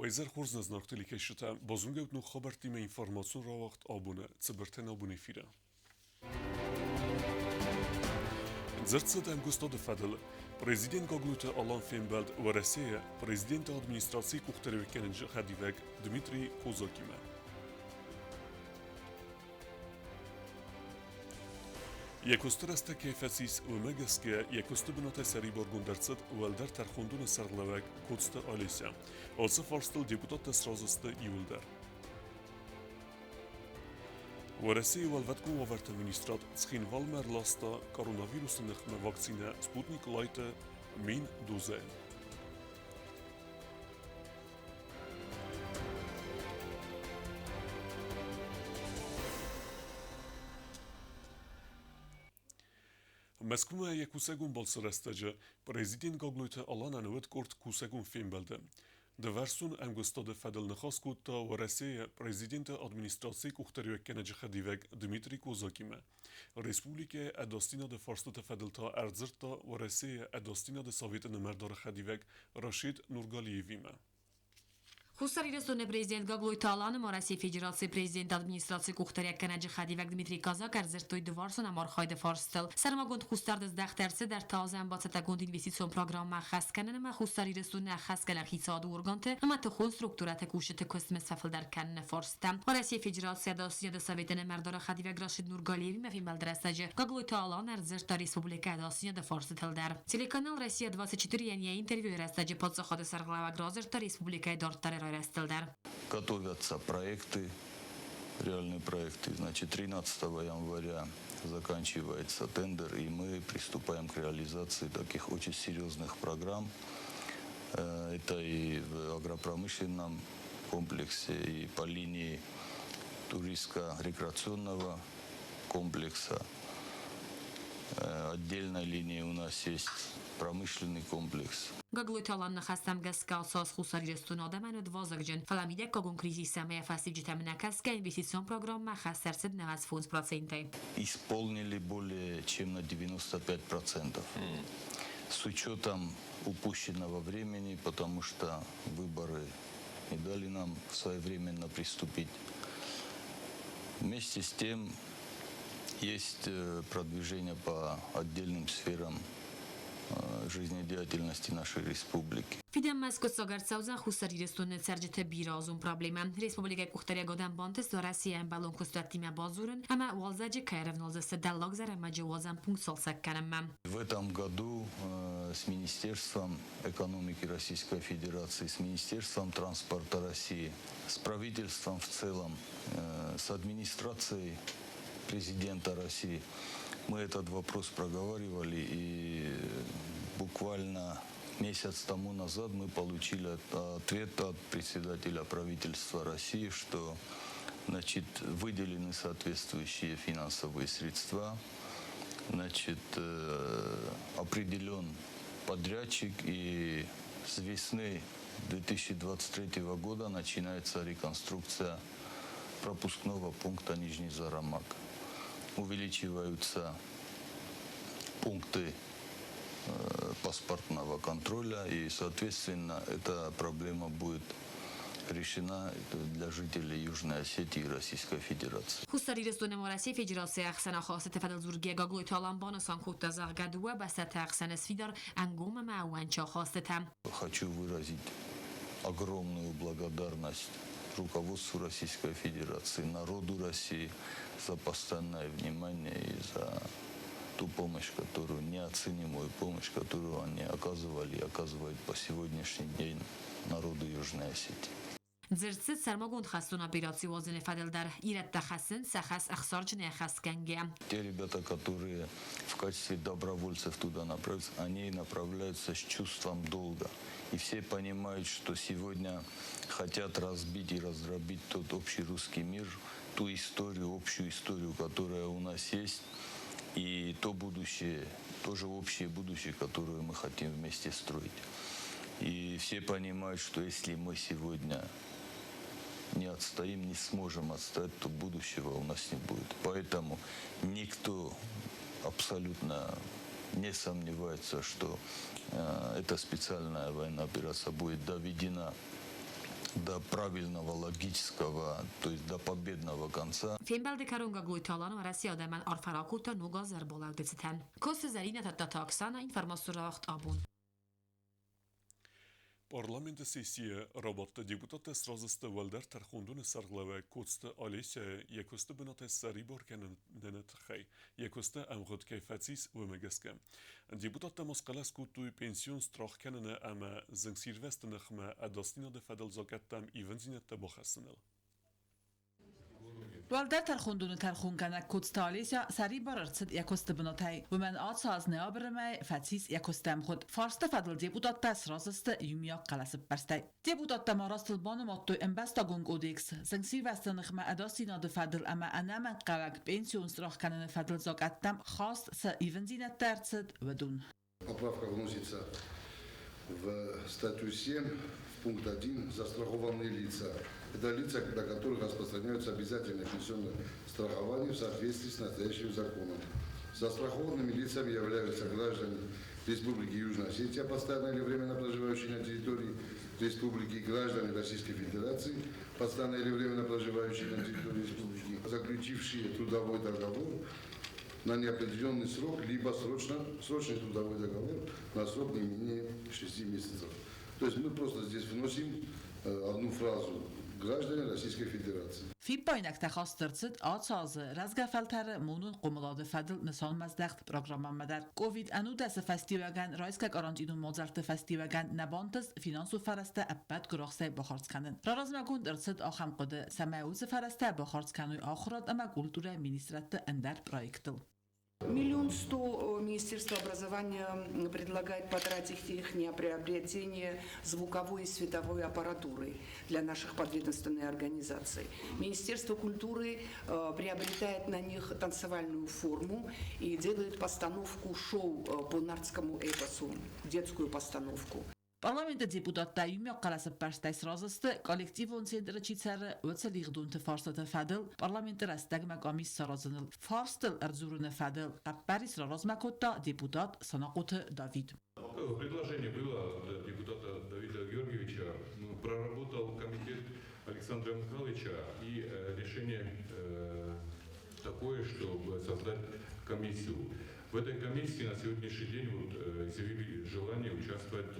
Parêzer xorz naznaktiلی کشته بازونگوت نو خبر تیم اینفورماسیون را وقت آبونه تبرتن آبونه فیره زرتسد امگوستا دفدل Prezident Gagluta Alan Fembeld و رسیه Prezident Administracji Kuchterve Kenenje Khadivek Dmitri Kozakime. Yekostar است که فسیس و مگسکه یکوست بنات سری بارگون درصد ولدر ترخوندون سرلوک کدست آلیسیا. آلسا فارستل دیپوتات تسرازست یولدر. ورسي والفتكو وفرت المنسترات تسخين والمر لاستا كورونا نخمة واكسينا سبوتنيك لايتا مين دوزة. مسكومة يكوساقون بالسرستجة بريزيدين غاغلويتا ألانا نوت كورت كوساقون فين بلده. Dëversun emgëstade fedel në khaskut të Waraseje, prezidente administracji kuhterjekene Xhadivek Dmitri Kozakime. Respublike e dostina dhe farstë të fedel të erzërta Waraseje e dostina dhe Sovietën e Merdare Xhadivek Rashid Nurgaliyevime. Խուսարիրեսուն է Պրեզիդենտ Գագլոյ Թալանը Մորասի Ֆեդերացիի Պրեզիդենտ Ադմինիստրացիի Կուխտարյակ Կնաջի Խադիվակ Դմիտրի Կազակ Արզերտոյ Դվարսոն Ամարխայդը Ֆարստել Սարմագոնդ խուստարդս դախտերսը դեր տազան բացատագոնդ ինվեստիցիոն պրոգրամը խասկանն մա խուսարիրեսուն է խասկալա խիցադու օրգանտը մա տխոն ստրուկտուրատը կուշտը կոստմես սաֆլդար կանն Ֆարստա Մորասի Ֆեդերացիա դասիա դե Սովետենը Մերդարը Խադիվակ Ռաշիդ Նուրգալիևի մա ֆիմալդրասաջը Գագլոյ Թալան Արզերտա Ռեսպուբլիկա դասիա դե Ֆարստելդար Телеканал Россия 24 яния интервью растаджи подсоходы Сарглава Грозерта Республика Дортаре Растелдар. Готовятся проекты, реальные проекты. Значит, 13 января заканчивается тендер, и мы приступаем к реализации таких очень серьезных программ. Это и в агропромышленном комплексе, и по линии туристско-рекреационного комплекса. Отдельной линии у нас есть промышленный комплекс. Գագլոյ Թալանն խաստամ գսկալսոս խուսարիրեստուն ադամանոդ վազակջն Ֆալամիդե կոգուն кризиса мея фасибджитамнакаска инвестицион программа хасарсет на 20%. Исполнили более чем на 95%. С учетом упущенного времени, потому что выборы не дали нам своевременно приступить. Вместе с тем есть продвижение по отдельным сферам жизнедеятельности нашей республики. Фидем Москва Сагарцауза хусарирестун церджете биразун проблема. Республика Кухтария Годан Бантес до Россия балон кустатима базурун, ама уалзаджи кайревнолзасе даллаг зарамаджи уалзан пункт солсакканам. В этом году с Министерством экономики Российской Федерации, с Министерством транспорта России, с правительством в целом, с администрацией президента России мы этот вопрос проговаривали, и буквально месяц тому назад мы получили ответ от председателя правительства России, что значит, выделены соответствующие финансовые средства, значит, определен подрядчик, и с весны 2023 года начинается реконструкция пропускного пункта Нижний Зарамак. Увеличиваются пункты паспортного контроля, и, соответственно, эта проблема будет решена для жителей Южной Осетии и Российской Федерации. Хусарирестун Морасии Федерации Ахсана Хасет Федел Зургия Гаглой Таланбана Санхута Заргадуа Басат Ахсана Свидар Ангума Мауанча Хастетам. Хочу выразить огромную благодарность руководству Российской Федерации, народу России за постоянное внимание и за ту помощь, которую, неоценимую помощь, которую они оказывали и оказывают по сегодняшний день народу Южной Осетии. Дзерцет сармагонд хастуна операции возле Фаделдар Ират Тахасен Сахас Ахсарджне Хасканге. Те ребята, которые в качестве добровольцев туда направляются, они направляются с чувством долга. И все понимают, что сегодня хотят разбить и раздробить тот общий русский мир, ту историю, общую историю, которая у нас есть, и то будущее, тоже общее будущее, которое мы хотим вместе строить. И все понимают, что если мы сегодня не отстоим, не сможем отстоять, то будущего у нас не будет. Поэтому никто абсолютно не сомневается, что эта специальная военная операция будет доведена до правильного, логического, то есть до победного конца. Фембелде Карунга Глуйталан Россия Адаман Арфаракута Нуга Зерболаудецитен. Коста Зарина Татаксана информационраcht Abun. Parlamenta sesiye rabatta deputata srazısta Valder Terxondun sarglawe kotsta Alesya yekosta binata Saribor kenenet xey yekosta amgod kayfatsis ve megaska. Deputata masqalas kutu pensiyon strach kenene ama zeng Silvestre nakhma adastina de fadal zakattam ivenzinetta bokhasnel. والدر ترخوندون ترخون کنک کدستالیسیا سری بررسد یکست بناتای و من آتساز نیابرمای فتیس یکستم خود فارست فدل دیبودات تس رازست یومیا قلسب برستای دیبودات تما راستل بانو ماتو امبستا گونگ اودیکس زنگ سیلوستر نخمه اداسی ناد فدل اما انا من قوک پنسیون страх کنن فدل زاگتم خواست س ایونزینت درسد و دون. Поправка вносится в статью 7, в пункт 1, застрахованные лица. Это лица, на которых распространяются обязательные пенсионные страхования в соответствии с настоящим законом. Застрахованными лицами являются граждане Республики Южная Осетия, постоянно или временно проживающие на территории Республики, граждане Российской Федерации, постоянно или временно проживающие на территории Республики, заключившие трудовой договор на неопределенный срок, либо срочный трудовой договор на срок не менее 6 месяцев. То есть мы просто здесь вносим одну фразу «граждане Российской Федерации». فیباینک تخواسترد آتاز رزگفلتر مونون قملاد فدل نسان مزدخت پروگرام مدر کووید انو دست فستیوگن رایسک قرانتینو مازرت فستیوگن نبانتز فینانسو فرسته ابد گراخسه بخارز کنن راراز مگون درصد آخم قده سماوز فرسته بخارز کنوی آخراد اما کلتور مینیسترت اندر پرایکتل. 1 100 000 Министерство образования предлагает потратить их на приобретение звуковой и световой аппаратуры для наших подведомственных организаций. Министерство культуры приобретает на них танцевальную форму и делает постановку шоу по нардскому эпосу, детскую постановку. Parlamenta deputatta yumya qalası pərstais razıstı kollektivon sendiri çitsərə ötsə liğdun farsata fədil parlamenta rəstəq məqamis sarazınıl farstil ərzuruna fədil əpbəris razmakotta deputat Sanaqotu David. Предложение было от депутата Давида Георгиевича, проработал комитет Александра Михайловича и решение такое, чтобы создать комиссию. В этой комиссии на сегодняшний день изъявили желание участвовать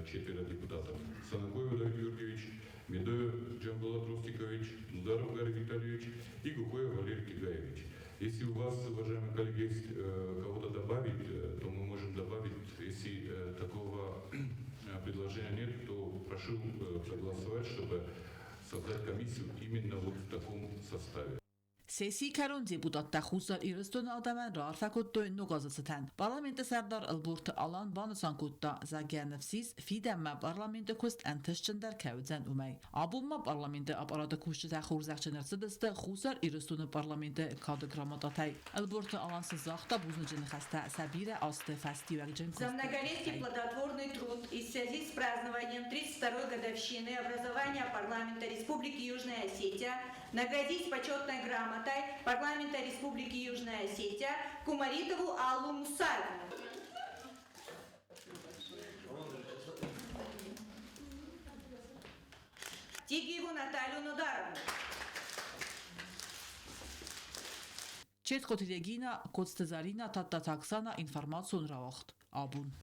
4 депутатов. Санакоев Давид Георгиевич, Медоев Джамбулат Рустикович, Дударов Гарри Витальевич и Гукоев Валерий Кигаевич. Если у вас, уважаемые коллеги, есть кого-то добавить, то мы можем добавить. Если такого предложения нет, то прошу проголосовать, чтобы создать комиссию именно вот в таком составе. Sesi karun deputat taxusar iristun adaman rar fakuttu nugazıtıtan. Parlamenta serdar alburtu alan banusan kutta zagen nefsiz fidemma parlamenta kust antışçındar kavdzen umay. Abumma parlamenta aparada kuştu taxur zakçınırsıdıstı xusar iristun parlamenta kadıgramatay. Alburtu alan sızaqta buznucun xasta sabire astı фестиваль. За многолетний плодотворный труд и в связи с празднованием 32-й годовщины образования парламента Республики Южная Осетия наградить почетной грамотой парламента Республики Южная Осетия Кумаритову Аллу Мусаевну. Тигиеву Наталью Нударовну. Четко телегина кодстезарина таттатаксана информацион равахт. Абун.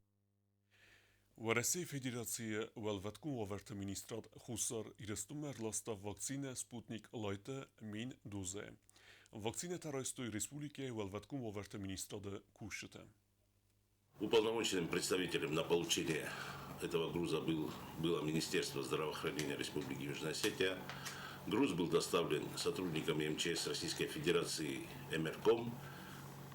ورسه فدراسیه ولوتکون وورت مینیسترات خسار ایرستومر لاستا واکسینه سپوتنیک لایت مین دوزه. Вакцина Тарайской Республики Валваткум Ваверта министра Кушета. Уполномоченным представителем на получение этого груза было Министерство здравоохранения Республики Южная Осетия. Груз был доставлен сотрудниками МЧС Российской Федерации МРКом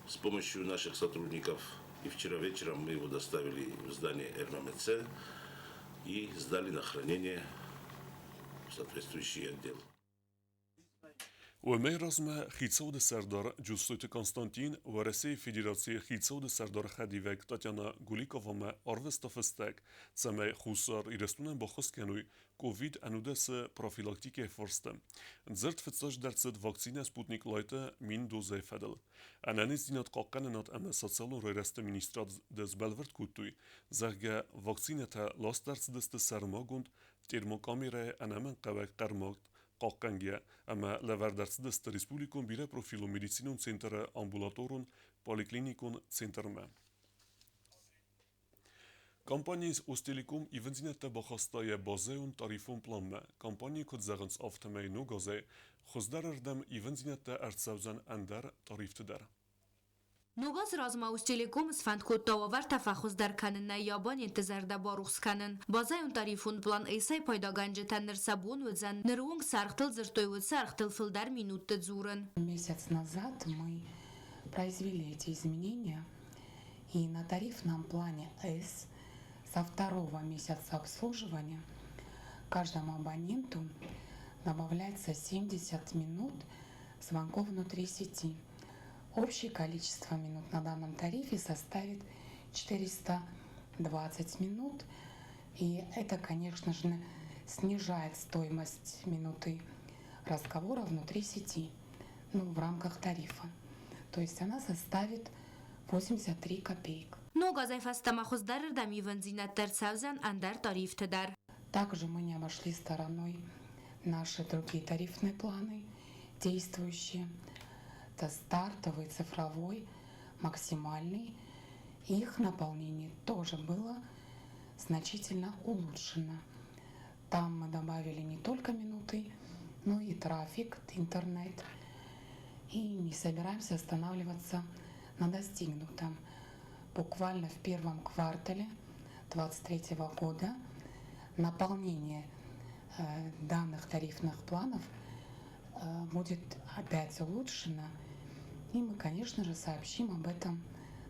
с помощью наших сотрудников. И вчера вечером мы его доставили в здание РММЦ и сдали на хранение в соответствующий отдел. وميرزما خيتسود سردار جوستوت كونستانتين ورسي فيدراسي خيتسود سردار خديوك تاتيانا غوليكوفما أرفستافستك تسمى خوصار إرستونن بخوسكنوي كوفيد أنودس بروفيلاكتيكي فرستم نزرت فتساج درسد فاكسينا سبوتنيك لايتا مين دوزي فدل أنانيز دينات قاقننات أما ساتسالون ريرست مينيسترات دز بلورت كوتوي زرگا فاكسينا تا لاست درس دست سرماغوند تيرموكاميرا أنامن قوك قرماغت قاقنگيا اما لوردرس دست ريسبوليكون بيرا بروفيلو ميديسينون سنتر امبولاتورون поликлиникون سنترما Компаниис Устеликум и вензинета бахастая базеун тарифун планма. Компания кодзаганс автомей ну газе, хоздарардам и вензинета арцавзан андар тариф тудar. نوغاز رازماوس تيليكوم سفند كود تاوار تفخص در کنن یابان انتظار دا باروخس کنن بازايون تاريفون بلان ايساي پايدا گنج تنر سابون وزن نرونگ سرختل زرتوي ود سرختل فل در минут تزورن. Месяц назад мы произвели эти изменения, и на тарифном плане S со второго месяца обслуживания каждому абоненту добавляется 70 минут звонков внутри сети. Общее количество минут на данном тарифе составит 420 минут, и это, конечно же, снижает стоимость минуты разговора внутри сети, в рамках тарифа. То есть она составит 83 копеек. Также мы не обошли стороной наши другие тарифные планы, действующие. Это стартовый, цифровой, максимальный. Их наполнение тоже было значительно улучшено. Там мы добавили не только минуты, но и трафик, интернет. И не собираемся останавливаться на достигнутом. Буквально в первом квартале 2023 года наполнение данных тарифных планов будет опять улучшено. И мы, конечно же, сообщим об этом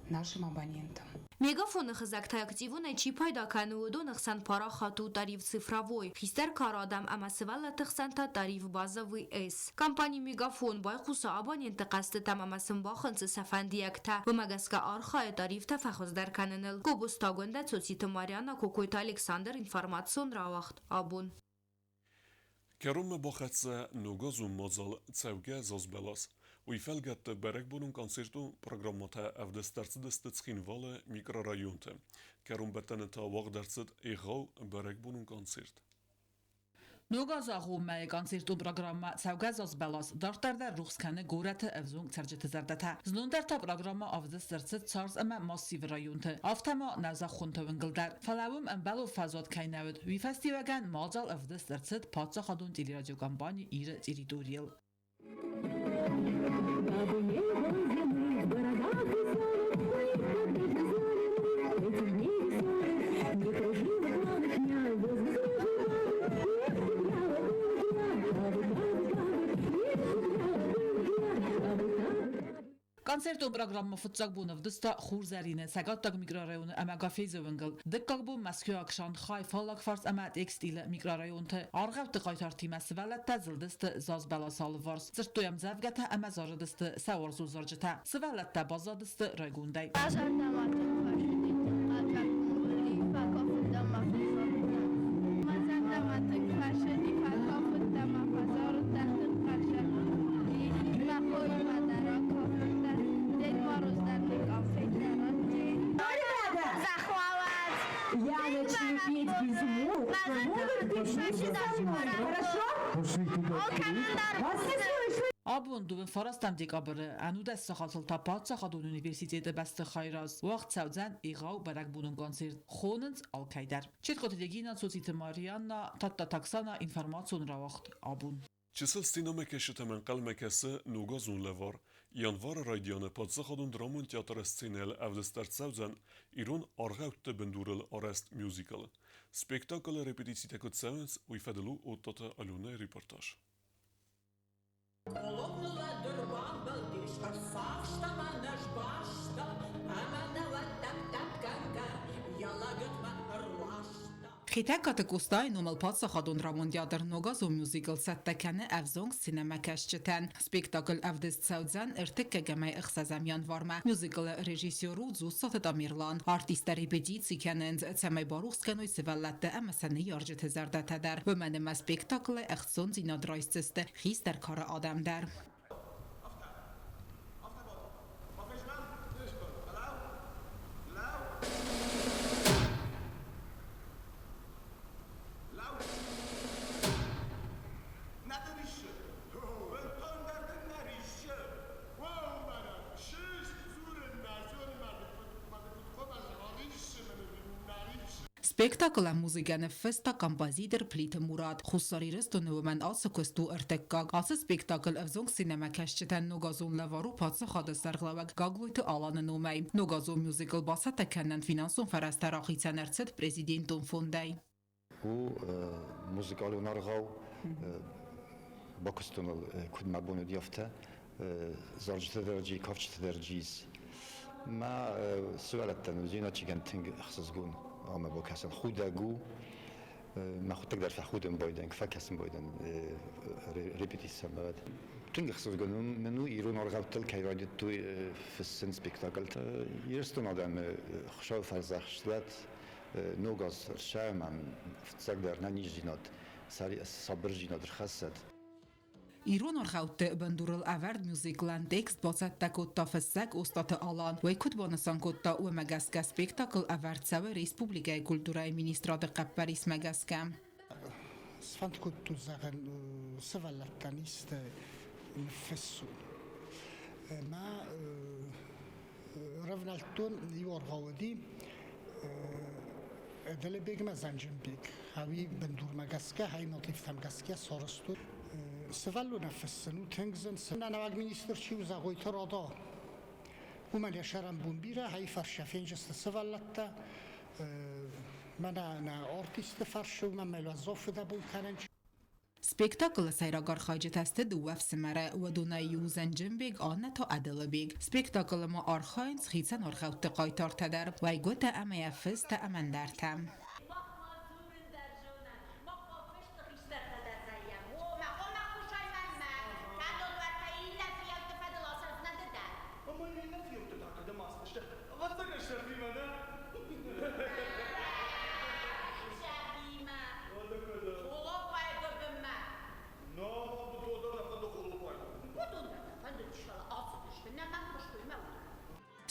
нашим абонентам. Мегафон хызакта активуна чи пайда кануду нахсан пара хату тариф цифровой. Хистер карадам амасывала тахсанта тариф базовый S. Компания Мегафон байхуса абоненты қасты тамамасын бахынсы сафандиякта. Вымагаска архая тариф тафахуз дар каныныл. Кобустагонда цоциты Мариана Кокойта Александр информацион равахт. Абун. Керуmme бахатса нугазу мазал цавга зазбелас. ويفلقت برك بونون كونسيرتو программата авдестарцы дестецхинвала микрорайонта. Керум бетанета вагдерцет игау برك بونون концерт. نوغازاغو مای کنسرتو پروگرام سوگاز از بالاس دارتر روخسکنه گورت افزون ترجت زردته زنون در تا پروگرام آفدسترست سارز اما ماسیو رایونته آفتما نزا خونتا ونگلدر فلاوم ام بالو فازاد کینود وی فستیوگن مازال آفدسترست پاتسا خادون تیلی رادیو کمپانی ایره تریتوریل کنسرتو پروگرام فتزاق بونف دستا خورزارینه سگات تاگ میکرارایون اما گافیز ونگل دکاق بو مسکو اکشان خای فالاک فارس اما اکستیل میکرارایون ته آرغب تقایتار تیمس ولد تزل دست زاز بلا سال وارس زرتویم زفگته اما زار دست سوارزو زارجته سولد تا بازا دست رایگونده آبون دو فرستم دیگابره انو دست خاطر تا پات خادون اونیورسیته بست خیراز وقت سوزن ایغاو برک بونون کنسرت خوننز آلکایدر چیت قطعیگینا سوسیت ماریانا تا تاکسانا اینفرماسیون را وقت آبون Чисел стинаме кешетемен калмекесе нугазун левар, январ райдиане подсахадун драмун театр сценел авдестарцавзан ирун аргаутте бендурел арест мюзикал. Спектакль репетициите котсевенс уйфеделу оттата алюне репортаж. Խիթակատը կուստային ումալ պացը խադուն ռամոնդյադր նոգազ ու մյուզիկլ սատտականը ավզոնք սինեմակաշ չտեն։ Սպեկտակլ ավդես ծավձան ըրտիկ կգամայ ըխսազամյան վարմա։ Մյուզիկլը ռեժիսյորու ձուսատ տամիրլան։ Արտիստարի բեդիցի կյանենց ծամայ բարուխ սկանոյ սվալատը ամասանի յարջը զարդատադար։ Վմանեմա սպեկտակլը ըխցոն զինադրայստստը խիստար քարը ադամդար։ Սպեկտակլը մուզիկանը ֆեստա կամպազիտր պլիթը մուրատ խուսարիրս տոնովման ասը կստու ըրտեկկակ ասը սպեկտակլ ավզոնք սինեմակաշ չտեն նոգազոն լավարու պացը խադասարղլավակ գագլույթը ալանը նոմայ նոգազոն մյուզիկլ բասատը կեննան ֆինանսուն ֆարաստարախիցան ըրցետ պրեզիդենտուն ֆոնդայ ու մուզիկալուն արղավ բակստոնալ կուդմաբոնը դիավտը զարջտը դերջի կավչտը դերջիս մա սուալատտան ուզինա չիգանտինգ խսզգուն ama bakasan xudagu ma xudak dar xudem boydan fakasım boydan repetisyon bad tüng xsozgun menu irun orgavtel kayradet tu fssen spektakl yerstun adam xshaw farzachslat nogaz shaman ftsagdar nanijinot sabrjinot khassat Իրոն օրխաուտը բնդուրել ավարդ մյուզիկլան տեքստ բոցատտակոտտա ֆսակ ոստատը ալան վայքուտ բոնասանկոտտա ու մագասկա սպեկտակլ ավարդցավը ռեսպուբլիկայի կուլտուրայի մինիստրատը կապպարիս մագասկա Սվանտկոտտու զաղեն սվալատանիստ նֆեսու մա ռավնալտուն իորղավդի դելե բեգմա զանջմբիկ հավի բնդուր մագասկա հայ մոտիվ թամգասկա սորստու Սվալու նավսնու թենգզն սնանավագ մինիստր չի ուզաղոյթը ռադա Ուման եշարան բումբիրը հայ ֆարշաֆենջստը սվալատտա Մանա արտիստը ֆարշը ուման մելազովը դա բուն կանենչ Սպեկտակլը սայրագար խաջետաստը դուավ սմարը վդունայի ուզեն ջմբեգ աննա թո ադելըբեգ Սպեկտակլը մա արխայն սխիցան արխավտը qaytartadar Վայգոտը ամայա ֆստը ամանդարտամ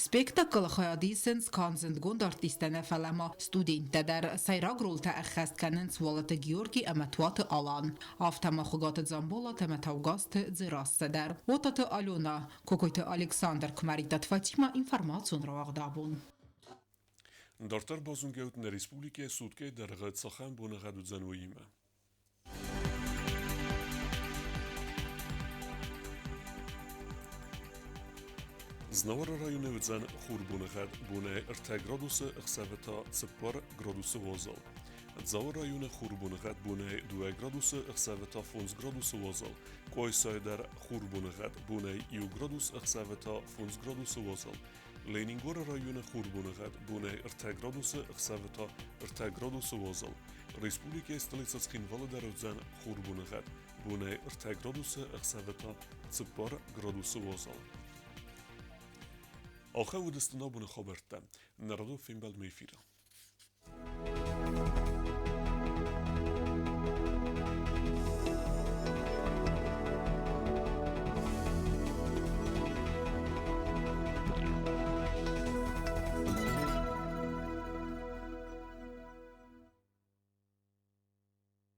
Սպեկտակլը խայադիսենց կանզընդ գոնդ արտիստենը ֆալամա ստուդինտը դար սայրագրոլտը əxəst կənենց վալատը Գյորգի əmətvatı alan. Avtama xugatı Zambola təmətavgastı ձրասը դար. Ոտատը Ալյոնա, կոկոյտը Ալեքսանդր Կմարիտատ Ֆաթիմա ինվարմացիոն ռավաղդաբուն. Դարտար բազունգեութն ռեսպուբլիկե սուտկե դարղը ծխան բունղադուձան ուիմը. Znawara rajony wydzen chórbunechet bune gradusy chseweta cypar gradusy wozal. Dzał rajony chórbunechet bune 2 gradusy chseweta fons gradusy wozal. Koj sajder chórbunechet bune iu gradus chseweta fons gradusy wozal. Leningora rajony chórbunechet bune 3 gradusy chseweta 3 gradusy wozal. Respublike stolica Schinwalder wydzen chórbunechet bune 3 gradusy chseweta cypar gradusy wozal. آخه ودستنا بونه خبرته نردو فیلم بلد میفیره